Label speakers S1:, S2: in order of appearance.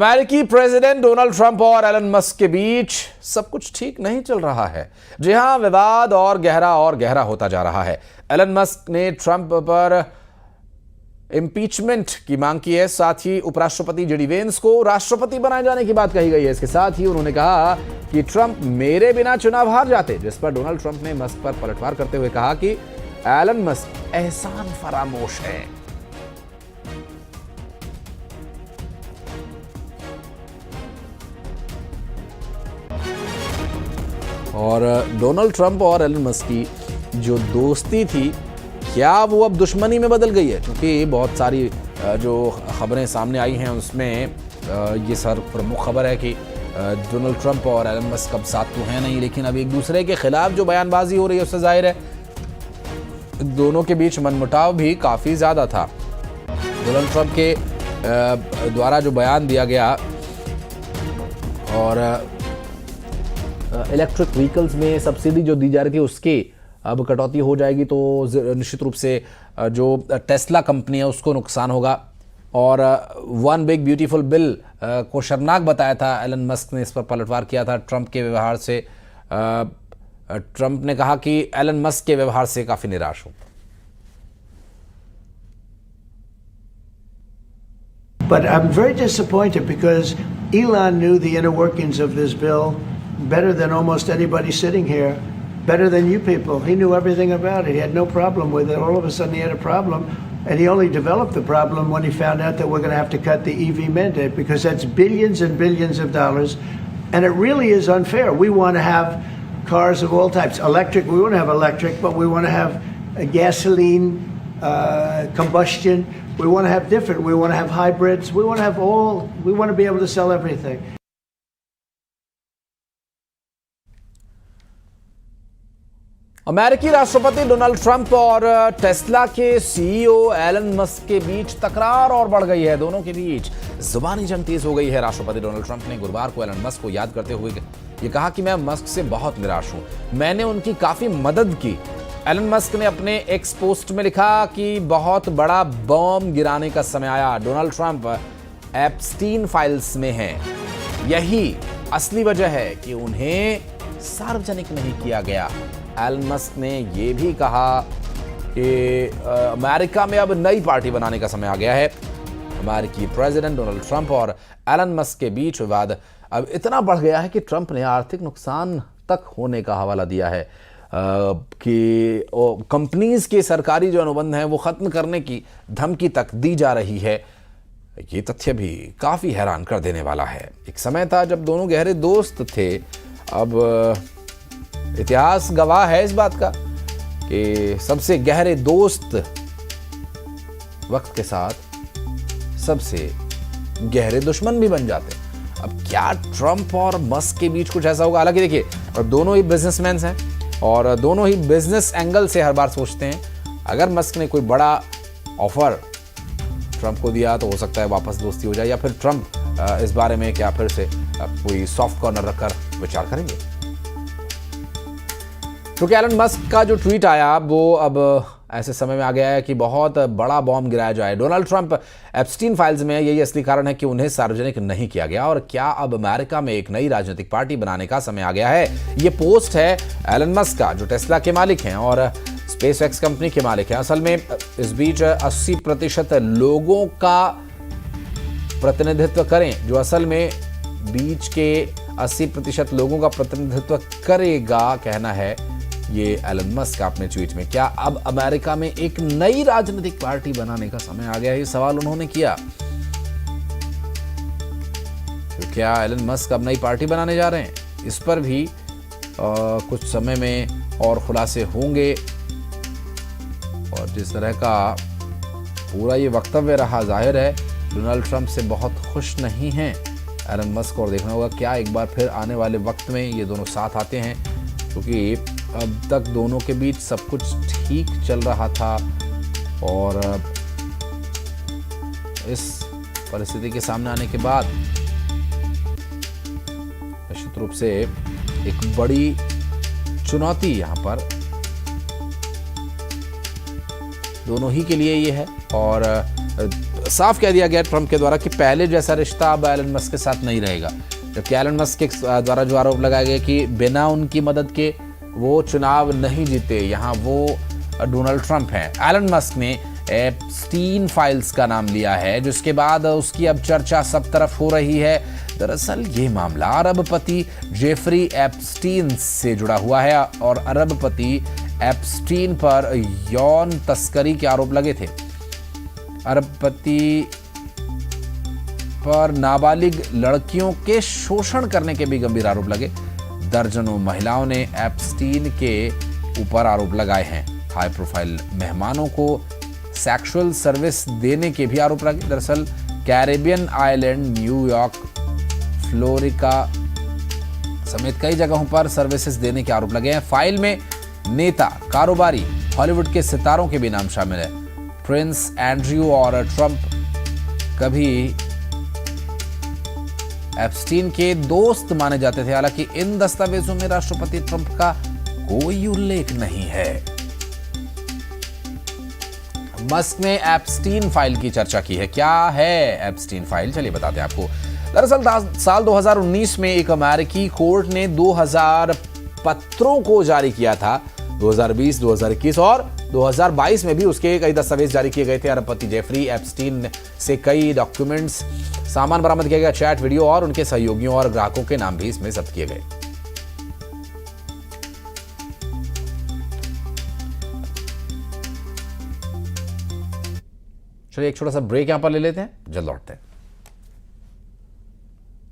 S1: अमेरिकी president Donald Trump और Elon Musk के बीच सब कुछ ठीक नहीं चल रहा है। जी हां, विवाद और गहरा होता जा रहा है। एलन मस्क ने ट्रंप पर इम्पीचमेंट की मांग की है। साथ ही उपराष्ट्रपति जेडी वेंस को राष्ट्रपति बनाए जाने की बात कही गई है। इसके साथ ही उन्होंने कहा कि ट्रंप मेरे बिना चुनाव हार जाते, जिस पर डोनाल्ड ट्रंप ने मस्क पर पलटवार करते हुए कहा कि एलन मस्क एहसान फरामोश है। और डोनाल्ड ट्रंप और एलन मस्क की जो दोस्ती थी, क्या वो अब दुश्मनी में बदल गई है? क्योंकि बहुत सारी जो खबरें सामने आई हैं उसमें ये प्रमुख खबर है कि डोनाल्ड ट्रंप और एलन मस्क अब साथ तो हैं नहीं, लेकिन अब एक दूसरे के खिलाफ जो बयानबाजी हो रही है उससे जाहिर है दोनों के बीच मनमुटाव भी काफ़ी ज़्यादा था। डोनाल्ड ट्रंप के द्वारा जो बयान दिया गया और इलेक्ट्रिक व्हीकल्स में सब्सिडी जो दी जा रही थी उसकी अब कटौती हो जाएगी, तो निश्चित रूप से जो टेस्ला कंपनी है उसको नुकसान होगा। और वन बिग ब्यूटीफुल बिल को शर्मनाक बताया था एलन मस्क ने, इस पर पलटवार किया था ट्रंप के व्यवहार से। ट्रंप ने कहा कि एलन मस्क के व्यवहार से काफ़ी निराश हूं।
S2: But I'm very disappointed because Elon knew the inner workings of this bill better than almost anybody sitting here, better than you people. He knew everything about it. He had no problem with it. All of a sudden he had a problem, and he only developed the problem when he found out that we're going to have to cut the EV mandate, because that's billions and billions of dollars, and it really is unfair. We want to have cars of all types. Electric, we want to have electric, but we want to have a gasoline, combustion. We want to have different. We want to have hybrids. We want to have all. We want to be able to sell everything.
S1: अमेरिकी राष्ट्रपति Donald Trump और Tesla के CEO Elon Musk के बीच तकरार और बढ़ गई है। दोनों के बीच जुबानी जंग तेज हो गई है। राष्ट्रपति डोनाल्ड ट्रंप ने गुरुवार को एलन मस्क को याद करते हुए ये कहा कि मैं मस्क से बहुत निराश हूं, मैंने उनकी काफी मदद की। एलन मस्क ने अपने एक्स पोस्ट में लिखा कि बहुत बड़ा बम गिराने का समय आया। डोनाल्ड ट्रंप एप्स्टीन फाइल्स में हैं, यही असली वजह है कि उन्हें सार्वजनिक नहीं किया गया। एलन मस्क ने यह भी कहा कि अमेरिका में अब नई पार्टी बनाने का समय आ गया है। अमेरिकी प्रेसिडेंट डोनाल्ड ट्रंप और एलन मस्क के बीच विवाद अब इतना बढ़ गया है कि ट्रंप ने आर्थिक नुकसान तक होने का हवाला दिया है कि कंपनीज के सरकारी जो अनुबंध हैं वो खत्म करने की धमकी तक दी जा रही है। ये तथ्य भी काफ़ी हैरान कर देने वाला है। एक समय था जब दोनों गहरे दोस्त थे, अब इतिहास गवाह है इस बात का कि सबसे गहरे दोस्त वक्त के साथ सबसे गहरे दुश्मन भी बन जाते हैं। अब क्या ट्रंप और मस्क के बीच कुछ ऐसा होगा? हालांकि देखिए, और दोनों ही बिजनेसमैन हैं और दोनों ही बिजनेस एंगल से हर बार सोचते हैं। अगर मस्क ने कोई बड़ा ऑफर ट्रंप को दिया तो हो सकता है वापस दोस्ती हो जाए, या फिर ट्रंप इस बारे में क्या फिर से कोई सॉफ्ट कॉर्नर रखकर विचार करेंगे। क्योंकि एलन मस्क का जो ट्वीट आया वो अब ऐसे समय में आ गया है कि बहुत बड़ा बॉम्ब गिराया जाए। डोनाल्ड ट्रंप एप्स्टीन फाइल्स में, यही असली कारण है कि उन्हें सार्वजनिक नहीं किया गया। और क्या अब अमेरिका में एक नई राजनीतिक पार्टी बनाने का समय आ गया है? ये पोस्ट है एलन मस्क का, जो टेस्ला के मालिक हैं और स्पेसएक्स कंपनी के मालिक हैं। असल में इस बीच 80% लोगों का प्रतिनिधित्व करें, जो असल में बीच के 80% लोगों का प्रतिनिधित्व करेगा, कहना है ये एलन मस्क का अपने ट्वीट में। क्या अब अमेरिका में एक नई राजनीतिक पार्टी बनाने का समय आ गया है? ये सवाल उन्होंने किया। तो क्या एलन मस्क अब नई पार्टी बनाने जा रहे हैं? इस पर भी कुछ समय में और खुलासे होंगे। और जिस तरह का पूरा ये वक्तव्य रहा, जाहिर है डोनाल्ड ट्रंप से बहुत खुश नहीं हैं एलन मस्क, और देखना होगा क्या एक बार फिर आने वाले वक्त में ये दोनों साथ आते हैं। क्योंकि अब तक दोनों के बीच सब कुछ ठीक चल रहा था, और इस परिस्थिति के सामने आने के बाद निश्चित रूप से एक बड़ी चुनौती यहाँ पर दोनों ही के लिए ये है। और साफ कह दिया गया ट्रंप के द्वारा कि पहले जैसा रिश्ता अब एलन मस्क के साथ नहीं रहेगा। जबकि एलन मस्क के द्वारा जो आरोप लगाया गया कि बिना उनकी मदद के वो चुनाव नहीं जीते, यहाँ वो डोनाल्ड ट्रंप हैं। एलन मस्क ने एप्स्टीन फाइल्स का नाम लिया है, जिसके बाद उसकी अब चर्चा सब तरफ हो रही है। दरअसल ये मामला अरबपति जेफरी एप्स्टीन से जुड़ा हुआ है और अरबपति एप्स्टीन पर यौन तस्करी के आरोप लगे थे। अरबपति पर नाबालिग लड़कियों के शोषण करने के भी गंभीर आरोप लगे। दर्जनों महिलाओं ने एप्स्टीन के ऊपर आरोप लगाए हैं। हाई प्रोफाइल मेहमानों को सेक्सुअल सर्विस देने के भी आरोप लगे। दरअसल कैरेबियन आइलैंड, न्यूयॉर्क, फ्लोरिडा समेत कई जगहों पर सर्विसेज देने के आरोप लगे हैं। फाइल में नेता, कारोबारी, हॉलीवुड के सितारों के भी नाम शामिल है। प्रिंस एंड्रयू और ट्रंप कभी एप्स्टीन के दोस्त माने जाते थे। हालांकि इन दस्तावेजों में राष्ट्रपति ट्रंप का कोई उल्लेख नहीं है। मस्क ने एप्स्टीन फाइल की चर्चा की है। क्या है एप्स्टीन फाइल, चलिए बताते हैं आपको। दरअसल साल 2019 में एक अमेरिकी कोर्ट ने 2000 पत्रों को जारी किया था। 2020, 2021 और 2022 में भी उसके कई दस्तावेज जारी किए गए थे। अरबपति जेफरी एप्स्टीन से कई डॉक्यूमेंट्स, सामान बरामद किया गया, चैट, वीडियो और उनके सहयोगियों और ग्राहकों के नाम भी इसमें जब्त किए गए। चलिए एक छोटा सा ब्रेक यहां पर ले लेते हैं, जल्द लौटते हैं।